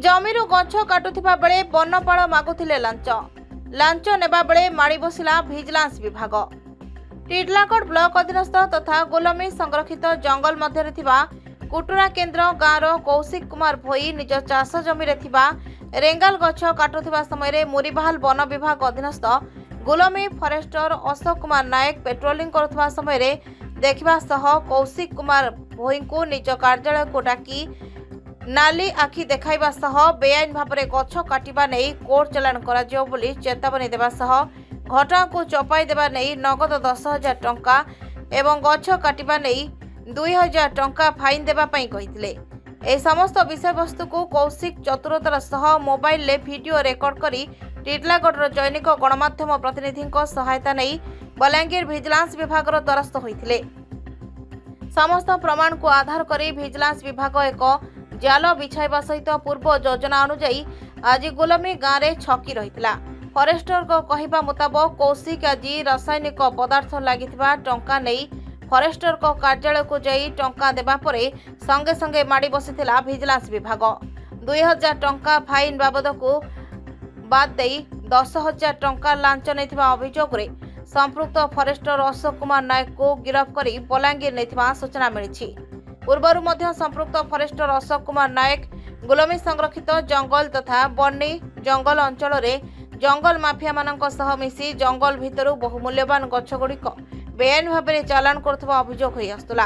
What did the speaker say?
ଜମିରୁ ଗଛ କାଟୁଥିବା ବେଳେ ବନପାଳ ମାଗୁଥିଲେ ଲାଞ୍ଚ ନେବା ବେଳେ ମାଡ଼ି ବସିଲା ଭିଜିଲାନ୍ସ ବିଭାଗ। ଟିଟିଲାଗଡ଼ ବ୍ଲକ ଅଧୀନସ୍ଥ ତଥା ଗୁଲମୀ ସଂରକ୍ଷିତ ଜଙ୍ଗଲ ମଧ୍ୟରେ ଥିବା କୁଟୁରା କେନ୍ଦ୍ର ଗାଁର କୌଶିକ କୁମାର ଭୋଇ ନିଜ ଚାଷ ଜମିରେ ଥିବା ରେଙ୍ଗାଲ ଗଛ କାଟୁଥିବା ସମୟରେ ମୁରିବାହାଲ ବନ ବିଭାଗ ଅଧୀନସ୍ଥ ଗୁଲମୀ ଫରେଷ୍ଟର ଅଶୋକ କୁମାର ନାୟକ ପେଟ୍ରୋଲିଂ କରୁଥିବା ସମୟରେ ଦେଖିବା ସହ କୌଶିକ କୁମାର ଭୋଇଙ୍କୁ ନିଜ କାର୍ଯ୍ୟାଳୟକୁ ଡାକି ନାଲି ଆଖି ଦେଖାଇବା ସହ ବେଆଇନ ଭାବରେ ଗଛ କାଟିବା ନେଇ କୋର୍ଟ ଚାଲାଣ କରାଯିବ ବୋଲି ଚେତାବନୀ ଦେବା ସହ ଘଟଣାକୁ ଚପାଇ ଦେବା ନେଇ ନଗଦ 10,000 ଟଙ୍କା ଏବଂ ଗଛ କାଟିବା ନେଇ 2,000 ଟଙ୍କା ଫାଇନ୍ ଦେବା ପାଇଁ କହିଥିଲେ। ଏହି ସମସ୍ତ ବିଷୟବସ୍ତୁକୁ କୌଶିକ ଚତୁରତାର ସହ ମୋବାଇଲରେ ଭିଡିଓ ରେକର୍ଡ କରି ଟିଟିଲାଗଡ଼ର ଜୈନିକ ଗଣମାଧ୍ୟମ ପ୍ରତିନିଧିଙ୍କ ସହାୟତା ନେଇ ବଲାଙ୍ଗୀର ଭିଜିଲାନ୍ସ ବିଭାଗର ଦ୍ୱାରସ୍ଥ ହୋଇଥିଲେ। ସମସ୍ତ ପ୍ରମାଣକୁ ଆଧାର କରି ଭିଜିଲାନ୍ସ ବିଭାଗ ଏକ ଜାଲ ବିଛାଇବା ସହିତ ପୂର୍ବ ଯୋଜନା ଅନୁଯାୟୀ ଆଜି ଗୁଲମୀ ଗାଁରେ ଛକି ରହିଥିଲା। ଫରେଷ୍ଟରଙ୍କ କହିବା ମୁତାବକ କୌଶିକ ଆଜି ରାସାୟନିକ ପଦାର୍ଥ ଲାଗିଥିବା ଟଙ୍କା ନେଇ ଫରେଷ୍ଟରଙ୍କ କାର୍ଯ୍ୟାଳୟକୁ ଯାଇ ଟଙ୍କା ଦେବା ପରେ ସଙ୍ଗେ ସଙ୍ଗେ ମାଡ଼ି ବସିଥିଲା ଭିଜିଲାନ୍ସ ବିଭାଗ। 2,000 ଟଙ୍କା ଫାଇନ୍ ବାବଦକୁ ବାଦ ଦେଇ 10,000 ଟଙ୍କା ଲାଞ୍ଚ ନେଇଥିବା ଅଭିଯୋଗରେ ସମ୍ପୃକ୍ତ ଫରେଷ୍ଟର ଅଶୋକ କୁମାର ନାୟକଙ୍କୁ ଗିରଫ କରି ବଲାଙ୍ଗୀର ନେଇଥିବା ସୂଚନା ମିଳିଛି। ପୂର୍ବରୁ ମଧ୍ୟ ସମ୍ପୃକ୍ତ ଫରେଷ୍ଟର ଅଶୋକ କୁମାର ନାୟକ ଗୁଲମୀ ସଂରକ୍ଷିତ ଜଙ୍ଗଲ ତଥା ବର୍ଣ୍ଣି ଜଙ୍ଗଲ ଅଞ୍ଚଳରେ ଜଙ୍ଗଲ ମାଫିଆମାନଙ୍କ ସହ ମିଶି ଜଙ୍ଗଲ ଭିତରୁ ବହୁ ମୂଲ୍ୟବାନ ଗଛଗୁଡ଼ିକ ବେଆଇନ ଭାବରେ ଚାଲାଣ କରୁଥିବା ଅଭିଯୋଗ ହୋଇ ଆସୁଥିଲା।